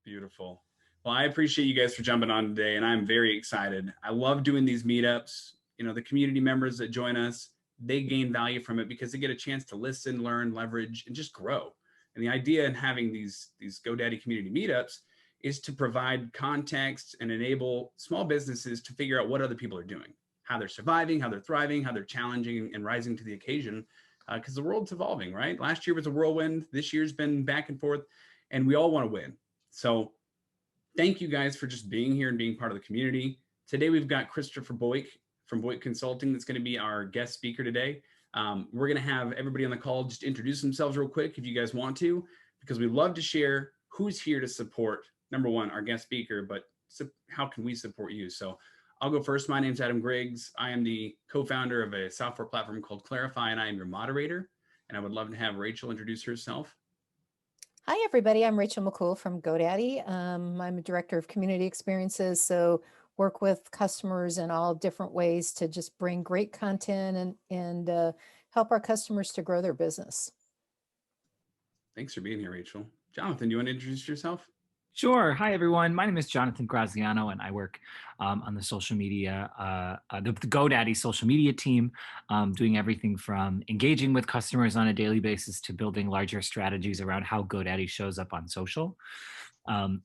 Beautiful. Well, I appreciate you guys for jumping on today, and I'm very excited. I love doing these meetups. The community members that join us, they gain value from it because they get a chance to listen, learn, leverage, and just grow. And the idea in having these GoDaddy community meetups is to provide context and enable small businesses to figure out what other people are doing, how they're surviving, how they're thriving, how they're challenging and rising to the occasion. Because the world's evolving, right? Last year was a whirlwind. This year's been back and forth, and we all want to win. So thank you guys for just being here and being part of the community. Today, we've got Christopher Boyk from Boyk Consulting that's going to be our guest speaker today. We're going to have everybody on the call just introduce themselves real quick if you guys want to, because we love to share who's here to support, number one, our guest speaker, but how can we support you? So I'll go first. My name's Adam Griggs. I am the co-founder of a software platform called CLARAfi, and I am your moderator. And I would love to have Rachel introduce herself. Hi, everybody. I'm Rachel McCool from GoDaddy. I'm a director of community experiences, so work with customers in all different ways to just bring great content and help our customers to grow their business. Thanks for being here, Rachel. Jonathan, do you want to introduce yourself? Sure. Hi, everyone. My name is Jonathan Graziano, and I work on the social media, the GoDaddy social media team, doing everything from engaging with customers on a daily basis to building larger strategies around how GoDaddy shows up on social.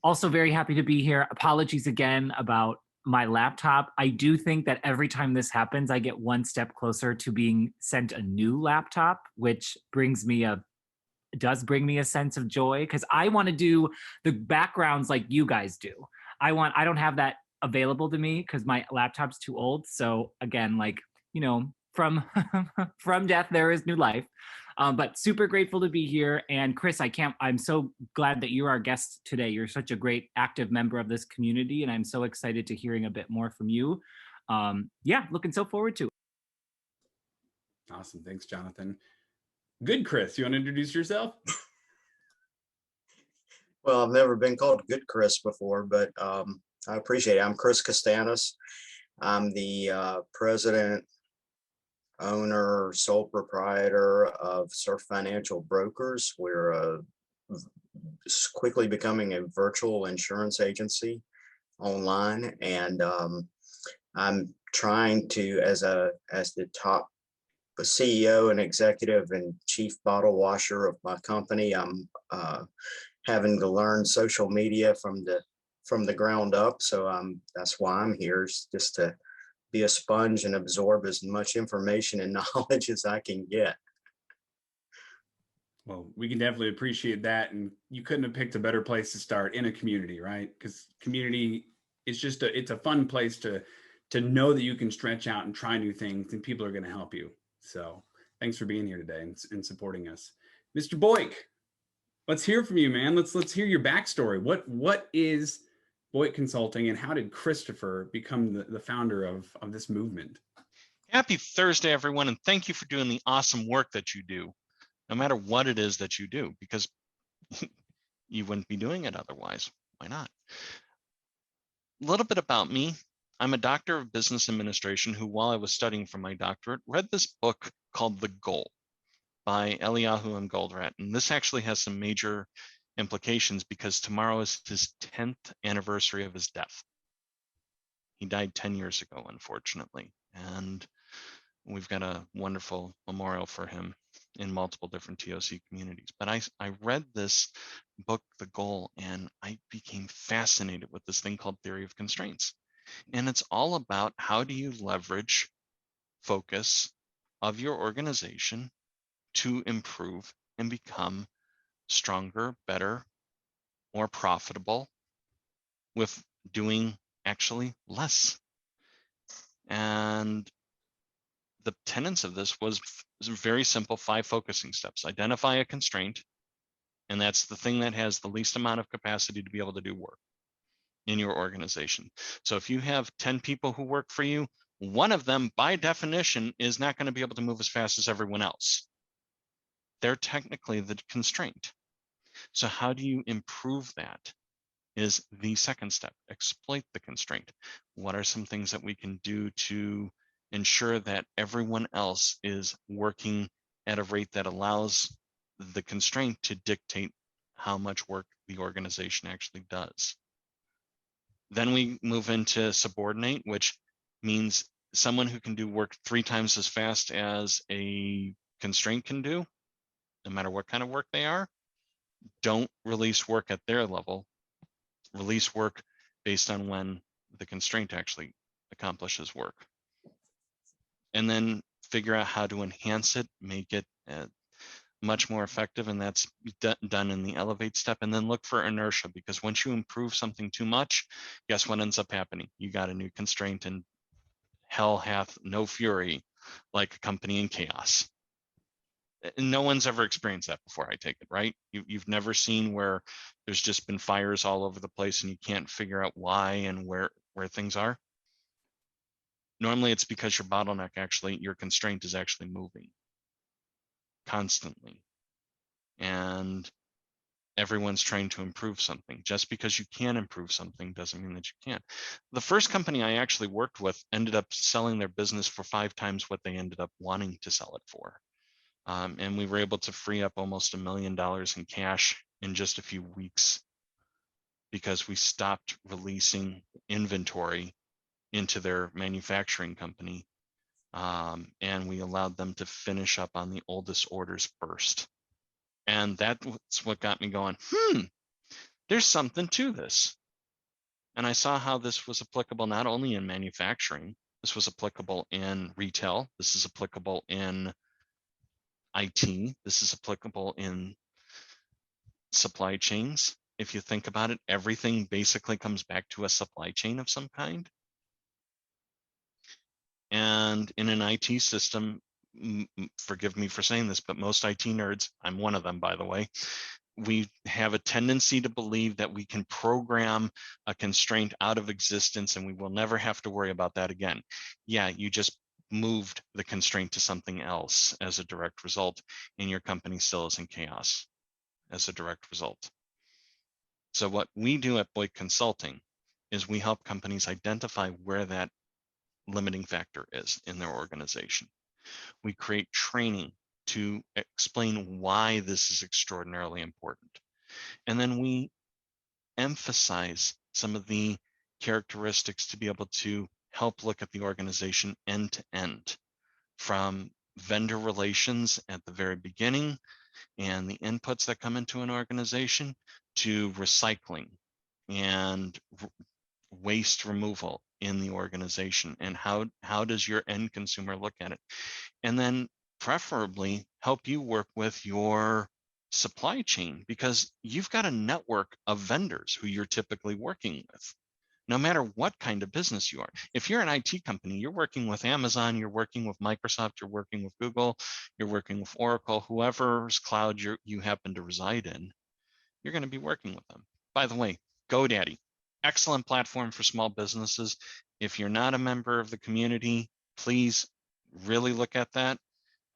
Also very happy to be here. Apologies again about my laptop. I do think that every time this happens, I get one step closer to being sent a new laptop, which does bring me a sense of joy because I want to do the backgrounds like you guys do. I don't have that available to me because my laptop's too old. So again, from from death, there is new life. But super grateful to be here. And Chris, I'm so glad that you're our guest today. You're such a great active member of this community. And I'm so excited to hearing a bit more from you. Looking so forward to it. Awesome. Thanks, Jonathan. Good, Chris. You want to introduce yourself? Well, I've never been called Good Chris before, but I appreciate it. I'm Chris Costanis. I'm the president, owner, sole proprietor of Surf Financial Brokers. We're quickly becoming a virtual insurance agency online, and I'm trying to, as the top CEO and executive and chief bottle washer of my company, I'm having to learn social media from the ground up. So that's why I'm here, is just to be a sponge and absorb as much information and knowledge as I can get. Well, we can definitely appreciate that. And you couldn't have picked a better place to start in a community, right? Because community is it's a fun place to know that you can stretch out and try new things and people are going to help you. So thanks for being here today and supporting us. Mr. Boyk, let's hear from you, man. Let's hear your backstory. What is Boyk Consulting and how did Christopher become the founder of this movement? Happy Thursday, everyone, and thank you for doing the awesome work that you do, no matter what it is that you do, because you wouldn't be doing it otherwise. Why not? A little bit about me. I'm a doctor of business administration who, while I was studying for my doctorate, read this book called The Goal by Eliyahu M. Goldratt. And this actually has some major implications because tomorrow is his 10th anniversary of his death. He died 10 years ago, unfortunately. And we've got a wonderful memorial for him in multiple different TOC communities. But I read this book, The Goal, and I became fascinated with this thing called theory of constraints. And it's all about how do you leverage focus of your organization to improve and become stronger, better, more profitable with doing actually less. And the tenets of this was very simple 5 focusing steps. Identify a constraint, and that's the thing that has the least amount of capacity to be able to do work in your organization. So if you have 10 people who work for you, one of them by definition is not going to be able to move as fast as everyone else. They're technically the constraint. So how do you improve that is the second step. Exploit the constraint. What are some things that we can do to ensure that everyone else is working at a rate that allows the constraint to dictate how much work the organization actually does. Then we move into subordinate, which means someone who can do work 3 times as fast as a constraint can do, no matter what kind of work they are. Don't release work at their level. Release work based on when the constraint actually accomplishes work. And then figure out how to enhance it, make it much more effective, and that's done in the elevate step. And then look for inertia, because once you improve something too much, guess what ends up happening? You got a new constraint, and hell hath no fury like a company in chaos. No one's ever experienced that before, I take it, right? You've never seen where there's just been fires all over the place and you can't figure out why and where things are. Normally it's because your bottleneck your constraint is actually moving constantly. And everyone's trying to improve something. Just because you can improve something doesn't mean that you can't. The first company I actually worked with ended up selling their business for 5 times what they ended up wanting to sell it for. And we were able to free up almost $1 million in cash in just a few weeks because we stopped releasing inventory into their manufacturing company. And we allowed them to finish up on the oldest orders first. And that's what got me going, there's something to this. And I saw how this was applicable not only in manufacturing, this was applicable in retail, this is applicable in IT, this is applicable in supply chains. If you think about it, everything basically comes back to a supply chain of some kind. And in an IT system, forgive me for saying this, but most IT nerds, I'm one of them, by the way, we have a tendency to believe that we can program a constraint out of existence and we will never have to worry about that again. Yeah, you just moved the constraint to something else as a direct result, and your company still is in chaos as a direct result. So what we do at Boyk Consulting is we help companies identify where that limiting factor is in their organization. We create training to explain why this is extraordinarily important. And then we emphasize some of the characteristics to be able to help look at the organization end to end, from vendor relations at the very beginning and the inputs that come into an organization to recycling and waste removal in the organization, and how does your end consumer look at it, and then preferably help you work with your supply chain, because you've got a network of vendors who you're typically working with, no matter what kind of business you are. If you're an IT company, you're working with Amazon, you're working with Microsoft, you're working with Google, you're working with Oracle, whoever's cloud you happen to reside in, you're going to be working with them. By the way, GoDaddy, excellent platform for small businesses. If you're not a member of the community, please really look at that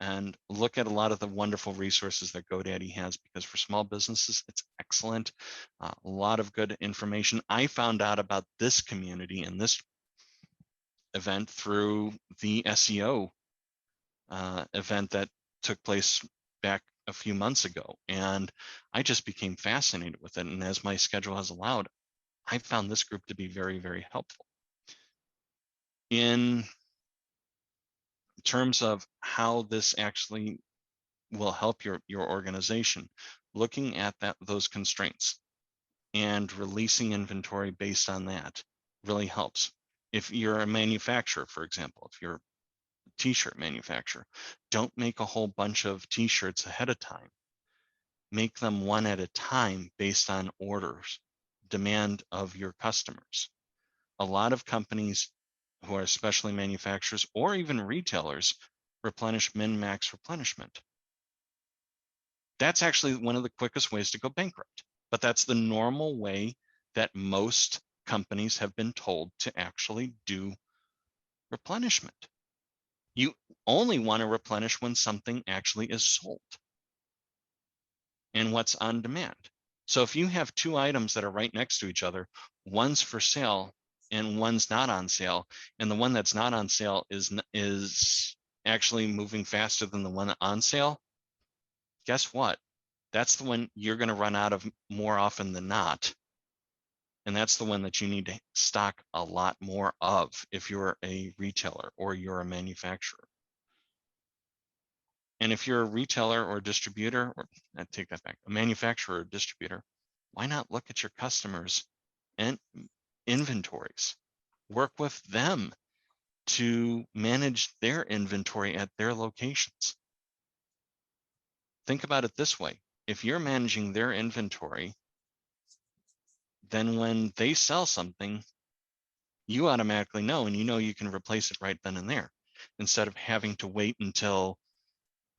and look at a lot of the wonderful resources that GoDaddy has, because for small businesses, it's excellent. A lot of good information. I found out about this community and this event through the SEO event that took place back a few months ago. And I just became fascinated with it. And as my schedule has allowed, I found this group to be very, very helpful. In terms of how this actually will help your organization, looking at those constraints and releasing inventory based on that really helps. If you're a manufacturer, for example, if you're a t-shirt manufacturer, don't make a whole bunch of t-shirts ahead of time. Make them one at a time based on orders, demand of your customers. A lot of companies who are especially manufacturers or even retailers replenish min-max replenishment. That's actually one of the quickest ways to go bankrupt, but that's the normal way that most companies have been told to actually do replenishment. You only want to replenish when something actually is sold and what's on demand. So if you have 2 items that are right next to each other, one's for sale and one's not on sale, and the one that's not on sale is actually moving faster than the one on sale, guess what? That's the one you're going to run out of more often than not. And that's the one that you need to stock a lot more of if you're a retailer or you're a manufacturer. And if you're a retailer or distributor, or I take that back, a manufacturer or distributor, why not look at your customers and inventories? Work with them to manage their inventory at their locations. Think about it this way. If you're managing their inventory, then when they sell something, you automatically know, and you know you can replace it right then and there, instead of having to wait until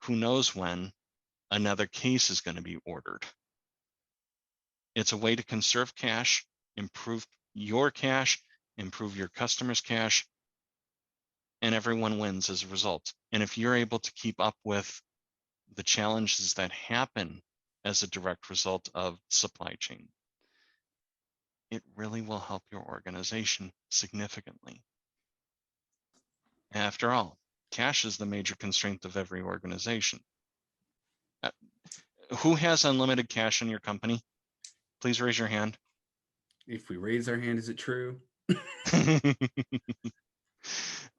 who knows when another case is going to be ordered. It's a way to conserve cash, improve your cash, improve your customers' cash, and everyone wins as a result. And if you're able to keep up with the challenges that happen as a direct result of supply chain, it really will help your organization significantly. After all, cash is the major constraint of every organization. Who has unlimited cash in your company? Please raise your hand. If we raise our hand, is it true?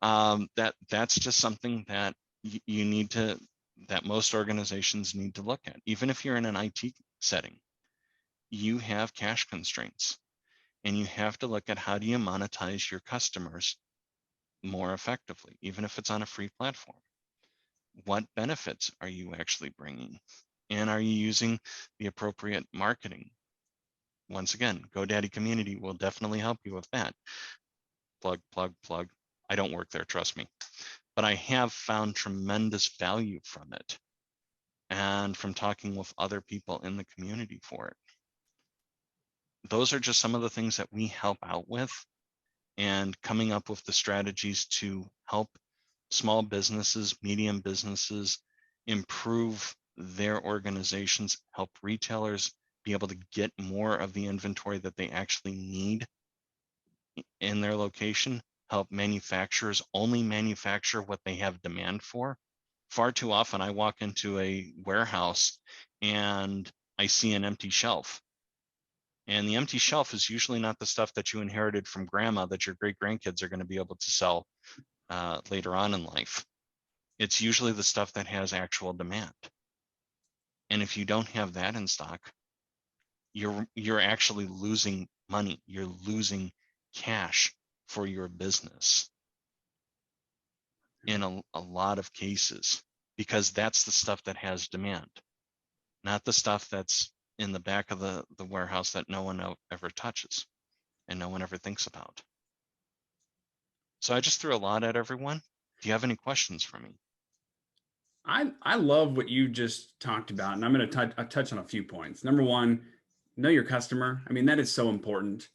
That's just something that you need to, that most organizations need to look at. Even if you're in an IT setting, you have cash constraints, and you have to look at how do you monetize your customers more effectively, even if it's on a free platform. What benefits are you actually bringing? And are you using the appropriate marketing? Once again, GoDaddy community will definitely help you with that. Plug, plug, plug. I don't work there, trust me. But I have found tremendous value from it, and from talking with other people in the community for it. Those are just some of the things that we help out with, and coming up with the strategies to help small businesses, medium businesses improve their organizations, help retailers be able to get more of the inventory that they actually need in their location, help manufacturers only manufacture what they have demand for. Far too often I walk into a warehouse and I see an empty shelf. And the empty shelf is usually not the stuff that you inherited from grandma that your great grandkids are going to be able to sell later on in life. It's usually the stuff that has actual demand. And if you don't have that in stock, you're actually losing money. You're losing cash for your business in a lot of cases, because that's the stuff that has demand, not the stuff that's in the back of the warehouse that no one ever touches and no one ever thinks about. So I just threw a lot at everyone. Do you have any questions for me? I love what you just talked about, and I'm going to touch on a few points. Number one, know your customer. I mean, that is so important.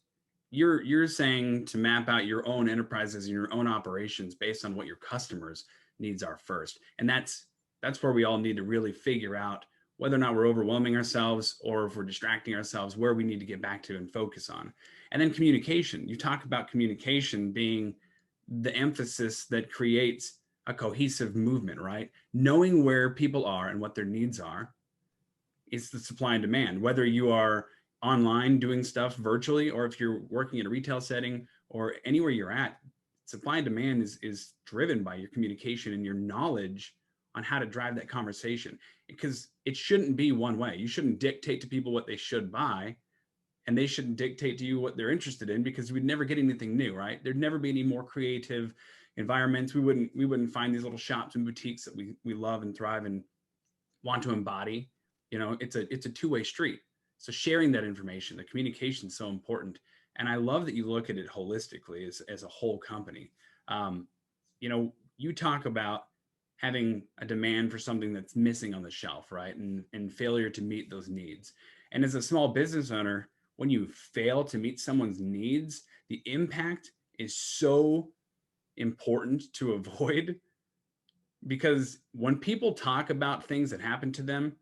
You're saying to map out your own enterprises and your own operations based on what your customers' needs are first, and that's where we all need to really figure out whether or not we're overwhelming ourselves or if we're distracting ourselves, where we need to get back to and focus on. And then communication. You talk about communication being the emphasis that creates a cohesive movement, right? Knowing where people are and what their needs are is the supply and demand. Whether you are online doing stuff virtually, or if you're working in a retail setting or anywhere you're at, supply and demand is driven by your communication and your knowledge on how to drive that conversation, because it shouldn't be one way. You shouldn't dictate to people what they should buy, and they shouldn't dictate to you what they're interested in, because we'd never get anything new, right? There'd never be any more creative environments. We wouldn't find these little shops and boutiques that we love and thrive and want to embody. You know, it's a two-way street. So sharing that information, the communication is so important. And I love that you look at it holistically as a whole company. You know, you talk about having a demand for something that's missing on the shelf, right? And failure to meet those needs. And as a small business owner, when you fail to meet someone's needs, the impact is so important to avoid, because when people talk about things that happened to them,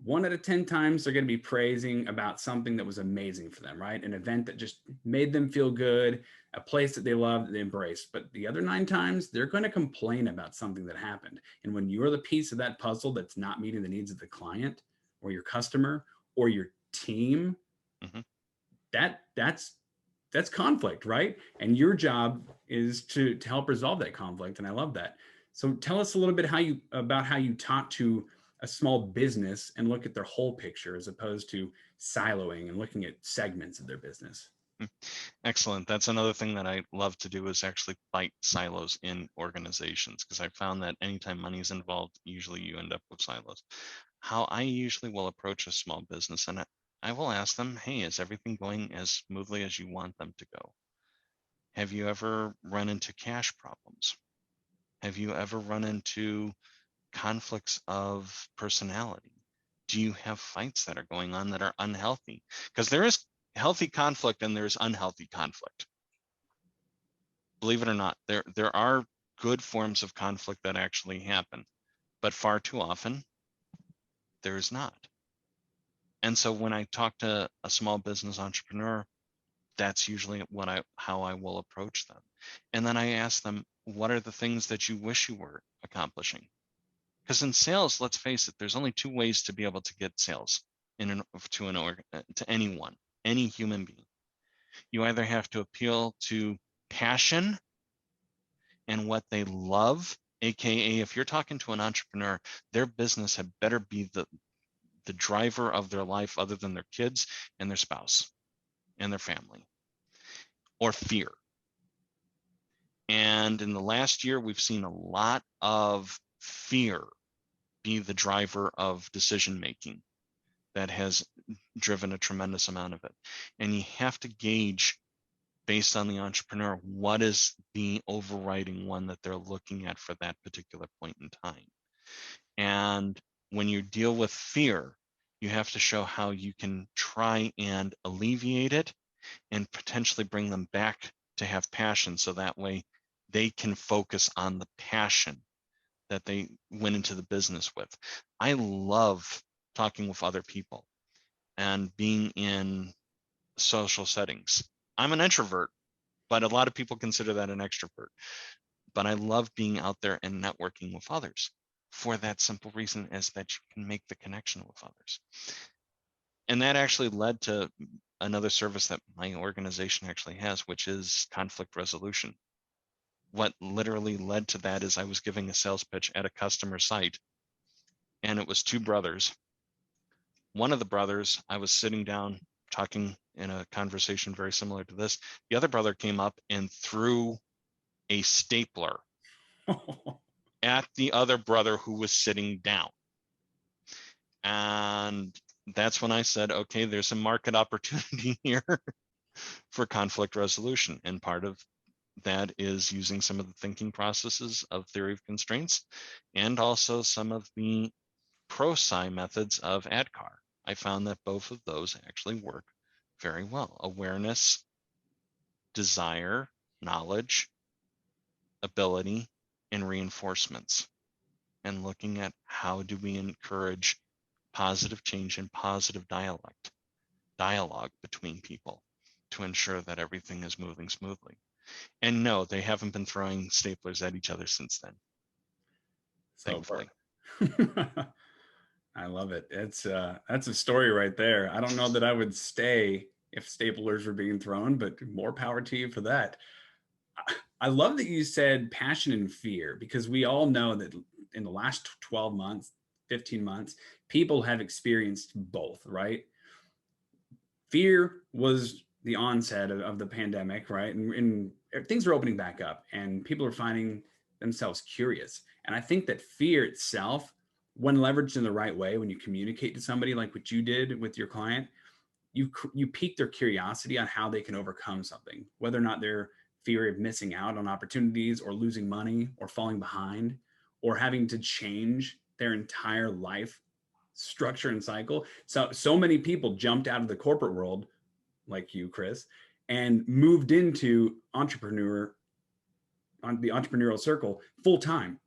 1 out of 10 times they're going to be praising about something that was amazing for them, right? An event that just made them feel good, a place that they loved, that they embraced. But the other 9 times, they're going to complain about something that happened. And when you're the piece of that puzzle that's not meeting the needs of the client or your customer or your team, Mhm. that's conflict, right? And your job is to help resolve that conflict. And I love that. So tell us a little bit about how you talk to a small business and look at their whole picture as opposed to siloing and looking at segments of their business. Excellent. That's another thing that I love to do, is actually fight silos in organizations, because I found that anytime money is involved, usually you end up with silos. How I usually will approach a small business, and I will ask them, hey, is everything going as smoothly as you want them to go? Have you ever run into cash problems? Have you ever run into conflicts of personality? Do you have fights that are going on that are unhealthy? Because there is healthy conflict and there's unhealthy conflict. Believe it or not, there are good forms of conflict that actually happen, but far too often there is not. And so when I talk to a small business entrepreneur, that's usually how I will approach them. And then I ask them, what are the things that you wish you were accomplishing? Because in sales, let's face it, there's only two ways to be able to get sales to anyone, any human being. You either have to appeal to passion and what they love, aka if you're talking to an entrepreneur, their business had better be the driver of their life, other than their kids and their spouse and their family, or fear. And in the last year, we've seen a lot of fear be the driver of decision making that has driven a tremendous amount of it. And you have to gauge, based on the entrepreneur, what is the overriding one that they're looking at for that particular point in time. And when you deal with fear, you have to show how you can try and alleviate it and potentially bring them back to have passion, so that way they can focus on the passion that they went into the business with. I love talking with other people and being in social settings. I'm an introvert, but a lot of people consider that an extrovert. But I love being out there and networking with others, for that simple reason, is that you can make the connection with others. And that actually led to another service that my organization actually has, which is conflict resolution. What literally led to that is I was giving a sales pitch at a customer site, and it was two brothers. One of the brothers, I was sitting down talking in a conversation very similar to this. The other brother came up and threw a stapler at the other brother who was sitting down. And that's when I said, okay, there's a market opportunity here for conflict resolution. And part of that is using some of the thinking processes of theory of constraints, and also some of the pro-psi methods of ADKAR. I found that both of those actually work very well. Awareness, desire, knowledge, ability, and reinforcements. And looking at how do we encourage positive change and positive dialogue between people to ensure that everything is moving smoothly. And no, they haven't been throwing staplers at each other since then. Thankfully. I love it. That's a story right there. I don't know that I would stay if staplers were being thrown, but more power to you for that. I love that you said passion and fear, because we all know that in the last 12 months, 15 months, people have experienced both, right? Fear was the onset of the pandemic, right? And things are opening back up and people are finding themselves curious. And I think that fear itself, when leveraged in the right way, when you communicate to somebody like what you did with your client, you pique their curiosity on how they can overcome something, whether or not they're fear of missing out on opportunities or losing money or falling behind or having to change their entire life structure and cycle. So many people jumped out of the corporate world, like you, Chris, and moved into on the entrepreneurial circle full time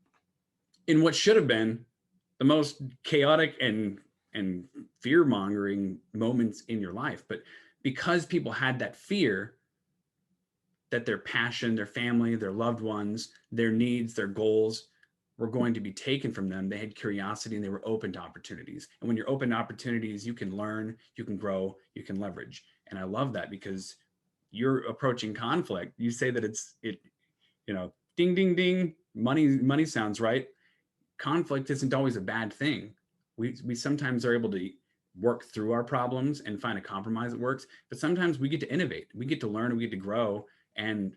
in what should have been the most chaotic and fear mongering moments in your life. But because people had that fear that their passion, their family, their loved ones, their needs, their goals were going to be taken from them. They had curiosity and they were open to opportunities. And when you're open to opportunities, you can learn, you can grow, you can leverage. And I love that because you're approaching conflict. You say that ding, ding, ding, money sounds right. Conflict isn't always a bad thing. We sometimes are able to work through our problems and find a compromise that works, but sometimes we get to innovate, we get to learn, we get to grow. And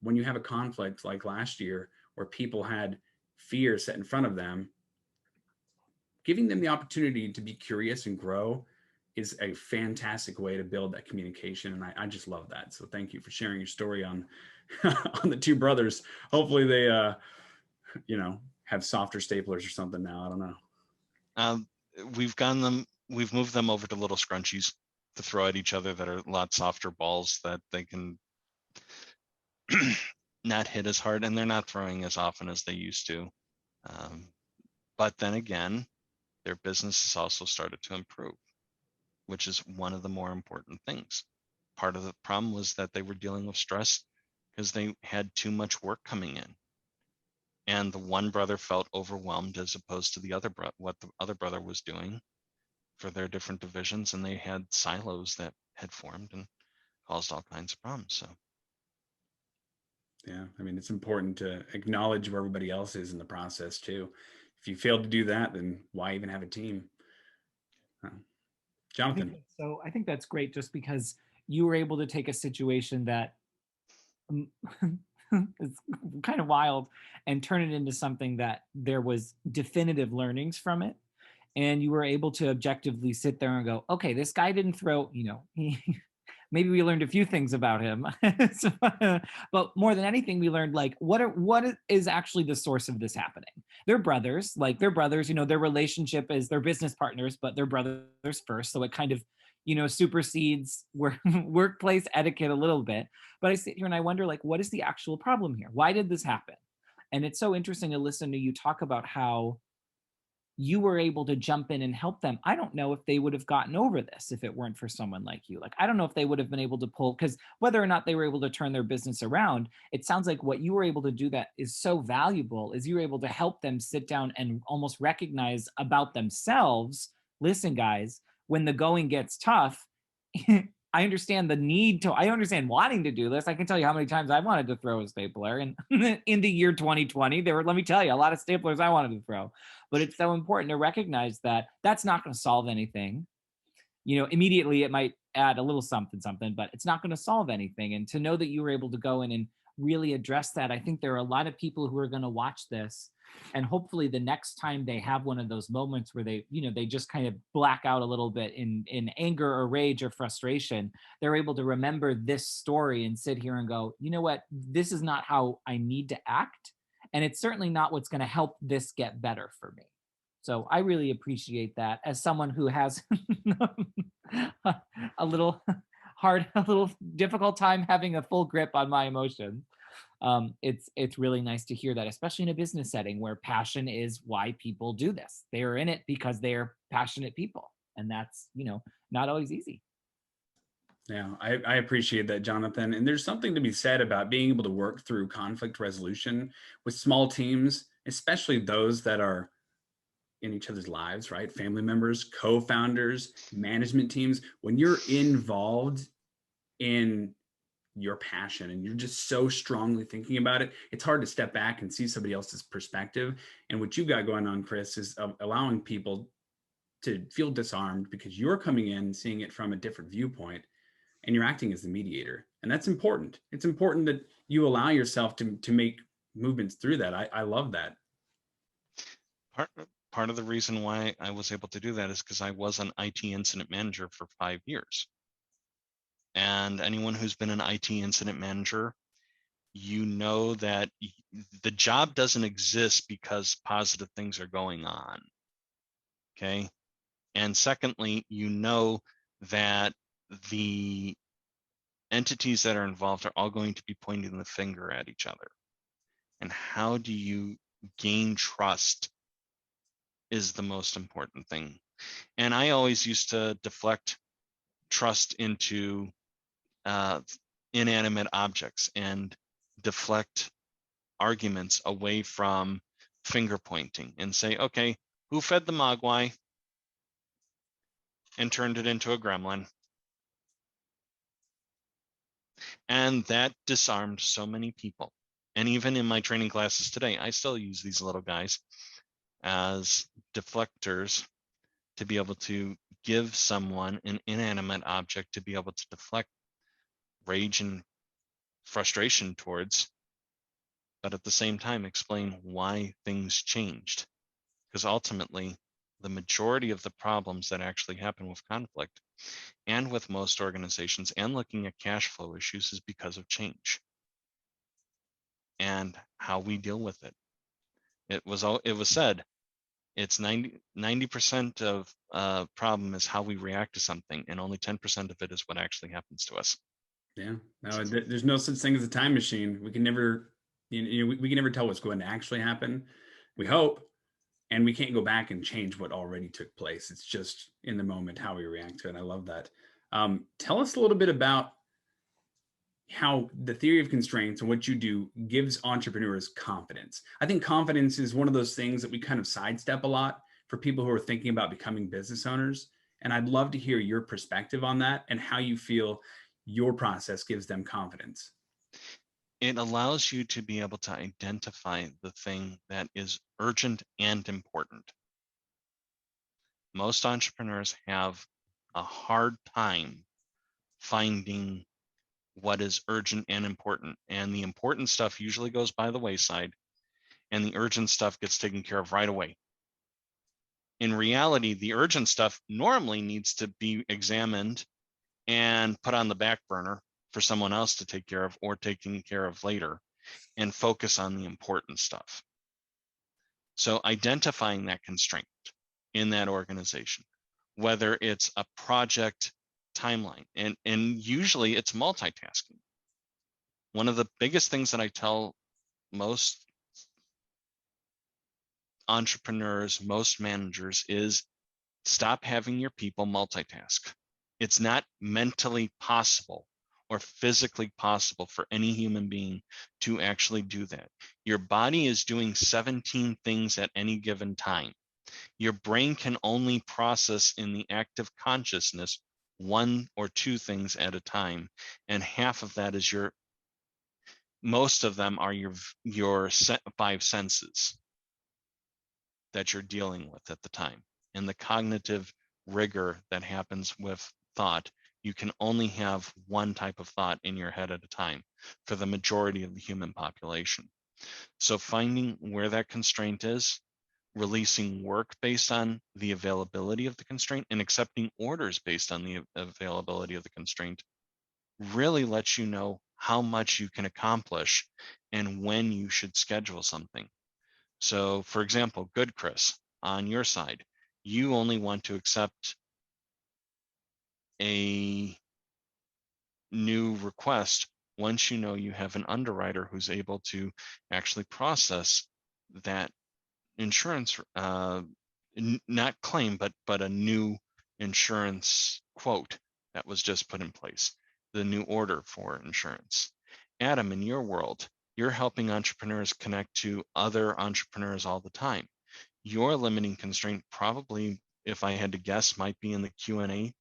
when you have a conflict like last year where people had fear set in front of them, giving them the opportunity to be curious and grow is a fantastic way to build that communication. And I just love that. So thank you for sharing your story on on the two brothers. Hopefully they have softer staplers or something now. I don't know. We've moved them over to little scrunchies to throw at each other that are a lot softer balls that they can not hit as hard, and they're not throwing as often as they used to. But then again, their business has also started to improve, which is one of the more important things. Part of the problem was that they were dealing with stress because they had too much work coming in. And the one brother felt overwhelmed as opposed to what the other brother was doing for their different divisions. And they had silos that had formed and caused all kinds of problems. So. Yeah, I mean, it's important to acknowledge where everybody else is in the process too. If you fail to do that, then why even have a team? Jonathan. So I think that's great just because you were able to take a situation that is kind of wild and turn it into something that there was definitive learnings from it. And you were able to objectively sit there and go, okay, this guy didn't throw, maybe we learned a few things about him. But more than anything, we learned like what is actually the source of this happening. They're brothers, their relationship is they're business partners, but they're brothers first. So it kind of, supersedes workplace etiquette a little bit. But I sit here and I wonder, like, what is the actual problem here? Why did this happen? And it's so interesting to listen to you talk about how you were able to jump in and help them. I don't know if they would have gotten over this if it weren't for someone like you. Like, I don't know if they would have been able to pull, because whether or not they were able to turn their business around, it sounds like what you were able to do that is so valuable is you were able to help them sit down and almost recognize about themselves. Listen, guys, when the going gets tough, I understand I understand wanting to do this. I can tell you how many times I wanted to throw a stapler. And in the year 2020, let me tell you, a lot of staplers I wanted to throw. But it's so important to recognize that that's not going to solve anything. Immediately it might add a little something, but it's not going to solve anything. And to know that you were able to go in and really address that, I think there are a lot of people who are going to watch this. And hopefully the next time they have one of those moments where they just kind of black out a little bit in anger or rage or frustration, they're able to remember this story and sit here and go, you know what, this is not how I need to act. And it's certainly not what's going to help this get better for me. So I really appreciate that as someone who has a little difficult time having a full grip on my emotions. It's really nice to hear that, especially in a business setting where passion is why people do this. They are in it because they are passionate people. And that's, not always easy. Yeah, I appreciate that, Jonathan. And there's something to be said about being able to work through conflict resolution with small teams, especially those that are in each other's lives, right? Family members, co-founders, management teams. When you're involved in your passion and you're just so strongly thinking about it, it's hard to step back and see somebody else's perspective. And what you've got going on, Chris, is allowing people to feel disarmed because you're coming in seeing it from a different viewpoint and you're acting as the mediator. And that's important. It's important that you allow yourself to make movements through that. I love that. Part of the reason why I was able to do that is because I was an IT incident manager for 5 years. And anyone who's been an IT incident manager, that the job doesn't exist because positive things are going on. Okay. And secondly, that the entities that are involved are all going to be pointing the finger at each other. And how do you gain trust is the most important thing. And I always used to deflect trust into inanimate objects and deflect arguments away from finger pointing and say, okay, who fed the mogwai and turned it into a gremlin? And that disarmed so many people. And even in my training classes today, I still use these little guys as deflectors to be able to give someone an inanimate object to be able to deflect rage and frustration towards, but at the same time explain why things changed. Because ultimately, the majority of the problems that actually happen with conflict and with most organizations and looking at cash flow issues is because of change and how we deal with it. It was said, it's 90% of problem is how we react to something, and only 10% of it is what actually happens to us. Yeah, no, there's no such thing as a time machine. We can never, we can never tell what's going to actually happen. We hope, and we can't go back and change what already took place. It's just in the moment how we react to it. I love that. Tell us a little bit about how the theory of constraints and what you do gives entrepreneurs confidence. I think confidence is one of those things that we kind of sidestep a lot for people who are thinking about becoming business owners. And I'd love to hear your perspective on that and how you feel your process gives them confidence. It allows you to be able to identify the thing that is urgent and important. Most entrepreneurs have a hard time finding what is urgent and important. And the important stuff usually goes by the wayside, and the urgent stuff gets taken care of right away. In reality, the urgent stuff normally needs to be examined and put on the back burner for someone else to take care of or taken care of later, and focus on the important stuff. So identifying that constraint in that organization, whether it's a project timeline, and usually it's multitasking. One of the biggest things that I tell most entrepreneurs, most managers, is stop having your people multitask. It's not mentally possible or physically possible for any human being to actually do that. Your body is doing 17 things at any given time. Your brain can only process in the active consciousness 1 or 2 things at a time, and half of that is most of them are your 5 senses that you're dealing with at the time. And the cognitive rigor that happens with thought, you can only have one type of thought in your head at a time for the majority of the human population. So finding where that constraint is, releasing work based on the availability of the constraint, and accepting orders based on the availability of the constraint really lets you know how much you can accomplish and when you should schedule something. So for example, good Chris, on your side, you only want to accept a new request once you know you have an underwriter who's able to actually process that insurance, not claim, but a new insurance quote that was just put in place, the new order for insurance. Adam, in your world, you're helping entrepreneurs connect to other entrepreneurs all the time. Your limiting constraint probably, if I had to guess, might be in the Q&A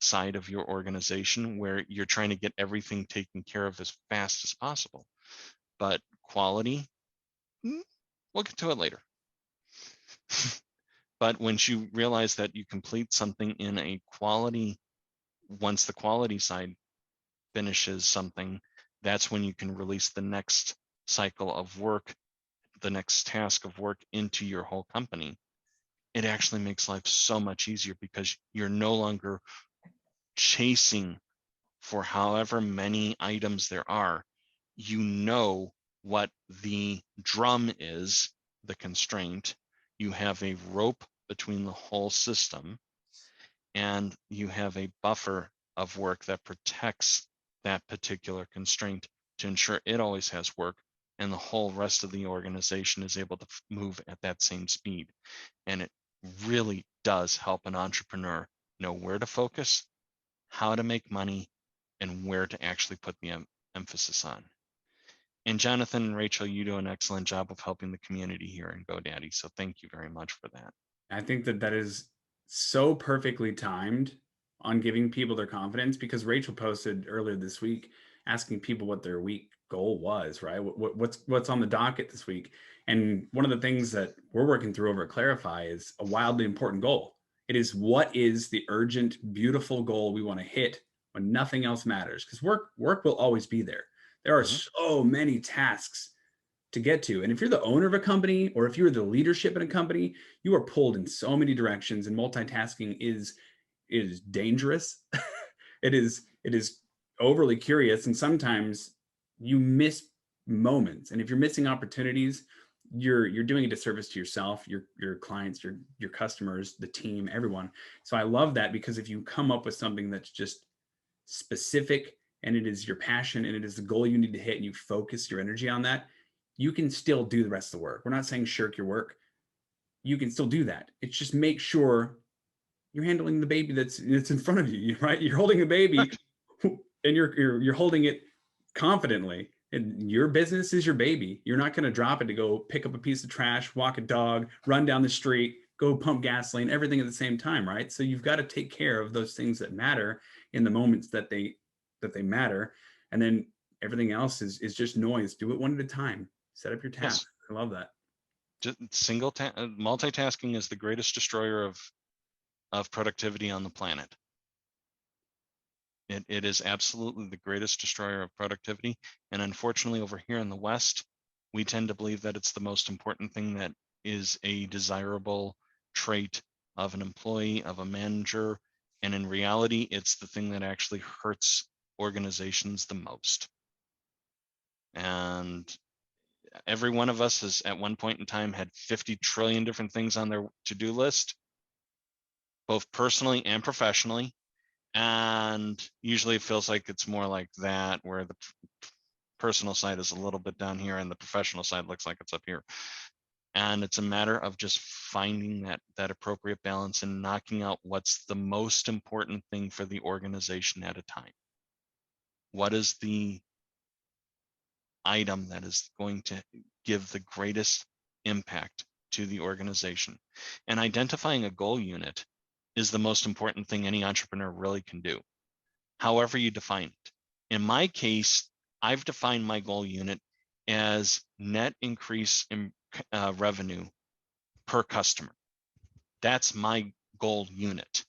side of your organization, where you're trying to get everything taken care of as fast as possible. But quality, we'll get to it later. But once you realize that you complete something in a quality, once the quality side finishes something, that's when you can release the next cycle of work, the next task of work into your whole company. It actually makes life so much easier because you're no longer chasing for however many items there are. You know what the drum is, the constraint. You have a rope between the whole system, and you have a buffer of work that protects that particular constraint to ensure it always has work, and the whole rest of the organization is able to move at that same speed. And it really does help an entrepreneur know where to focus, how to make money, and where to actually put the emphasis on. And Jonathan and Rachel, you do an excellent job of helping the community here in GoDaddy. So thank you very much for that. I think that that is so perfectly timed on giving people their confidence, because Rachel posted earlier this week asking people what their week goal was, right? What's on the docket this week? And one of the things that we're working through over at CLARAfi is a wildly important goal. It is, what is the urgent, beautiful goal we want to hit when nothing else matters? Because work will always be there. There are so many tasks to get to. And if you're the owner of a company, or if you're the leadership in a company, you are pulled in so many directions, and multitasking is dangerous. it is overly curious, and sometimes you miss moments. And if you're missing opportunities, you're doing a disservice to yourself, your clients, your customers, the team, everyone. So I love that, because if you come up with something that's just specific, and it is your passion, and it is the goal you need to hit, and you focus your energy on that, you can still do the rest of the work. We're not saying shirk your work. You can still do that. It's just, make sure you're handling the baby that's in front of you, right? You're holding a baby, and you're holding it confidently. And your business is your baby. You're not going to drop it to go pick up a piece of trash, walk a dog, run down the street, go pump gasoline, everything at the same time, right? So you've got to take care of those things that matter in the moments that they matter, and then everything else is just noise. Do it one at a time. Set up your task. Yes. I love that. Just multitasking is the greatest destroyer of productivity on the planet. It is absolutely the greatest destroyer of productivity. And unfortunately, over here in the West, we tend to believe that it's the most important thing that is a desirable trait of an employee, of a manager. And in reality, it's the thing that actually hurts organizations the most. And every one of us has at one point in time had 50 trillion different things on their to-do list, both personally and professionally. And usually it feels like it's more like that, where the personal side is a little bit down here and the professional side looks like it's up here. And it's a matter of just finding that appropriate balance and knocking out what's the most important thing for the organization at a time. What is the item that is going to give the greatest impact to the organization? And identifying a goal unit is the most important thing any entrepreneur really can do, however you define it. In my case, I've defined my goal unit as net increase in revenue per customer. That's my goal unit,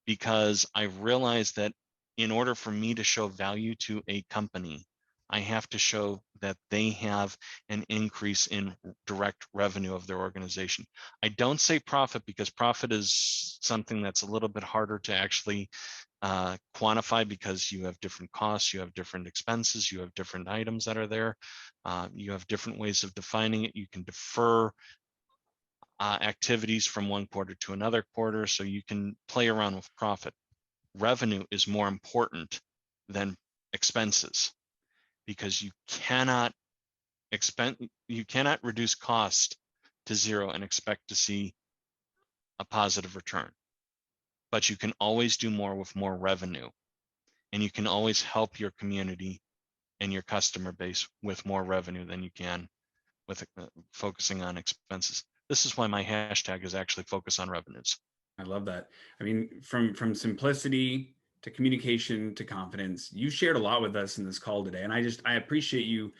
because I realize that in order for me to show value to a company, I have to show that they have an increase in direct revenue of their organization. I don't say profit, because profit is something that's a little bit harder to actually quantify, because you have different costs, you have different expenses, you have different items that are there, you have different ways of defining it. You can defer activities from one quarter to another quarter, so you can play around with profit. Revenue is more important than expenses, because you cannot reduce cost to zero and expect to see a positive return. But you can always do more with more revenue, and you can always help your community and your customer base with more revenue than you can with focusing on expenses. This is why my hashtag is actually focus on revenues. I love that. I mean, from simplicity to communication to confidence, you shared a lot with us in this call today. And I appreciate you,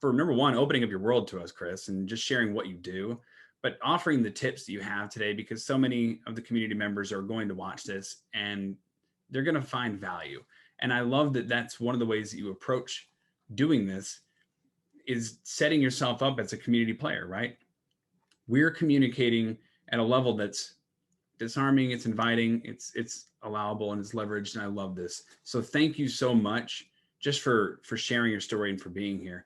for number one, opening up your world to us, Chris, and just sharing what you do, but offering the tips that you have today, because so many of the community members are going to watch this and they're going to find value. And I love that that's one of the ways that you approach doing this, is setting yourself up as a community player, right? We're communicating at a level that's disarming, it's inviting, it's allowable, and it's leveraged. And I love this. So thank you so much just for sharing your story and for being here.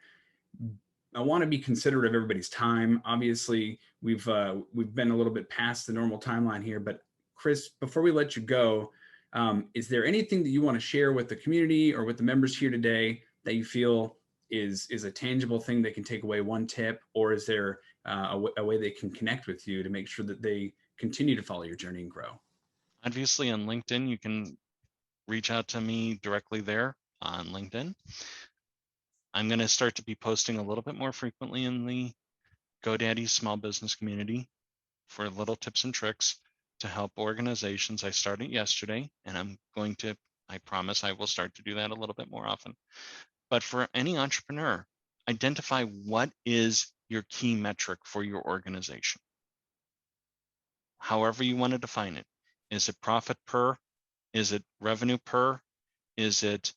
I want to be considerate of everybody's time. Obviously, we've been a little bit past the normal timeline here, but Chris, before we let you go, is there anything that you want to share with the community or with the members here today that you feel is a tangible thing they can take away, one tip, or is there a way they can connect with you to make sure that they continue to follow your journey and grow? Obviously on LinkedIn, you can reach out to me directly there on LinkedIn. I'm going to start to be posting a little bit more frequently in the GoDaddy small business community for little tips and tricks to help organizations. I started yesterday, and I promise I will start to do that a little bit more often. But for any entrepreneur, identify what is your key metric for your organization. However you want to define it. Is it profit per? Is it revenue per? Is it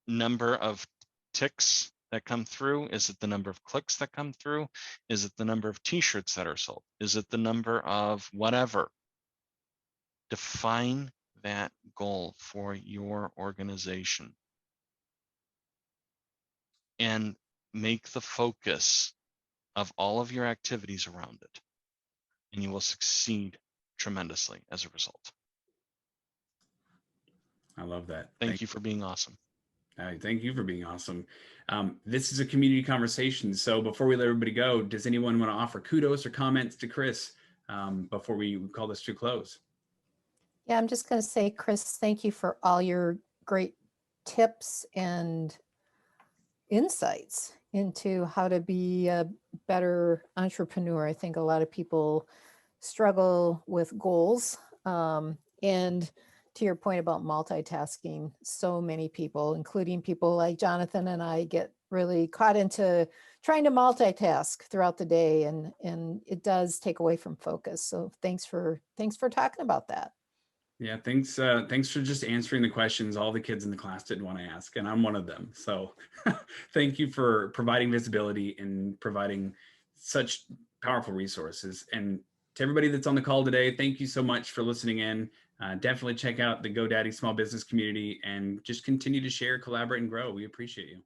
number of ticks that come through? Is it the number of clicks that come through? Is it the number of t-shirts that are sold? Is it the number of whatever? Define that goal for your organization and make the focus of all of your activities around it, and you will succeed tremendously as a result. I love that. Thank you for being awesome. Thank you for being awesome. This is a community conversation. So before we let everybody go, does anyone want to offer kudos or comments to Chris before we call this to a close? Yeah, I'm just going to say, Chris, thank you for all your great tips and insights into how to be a better entrepreneur. I think a lot of people struggle with goals. And to your point about multitasking, so many people, including people like Jonathan and I, get really caught into trying to multitask throughout the day, and it does take away from focus. So thanks for talking about that. Yeah, thanks for just answering the questions all the kids in the class didn't want to ask, and I'm one of them. So thank you for providing visibility and providing such powerful resources. And to everybody that's on the call today, thank you so much for listening in. Definitely check out the GoDaddy small business community and just continue to share, collaborate, and grow. We appreciate you.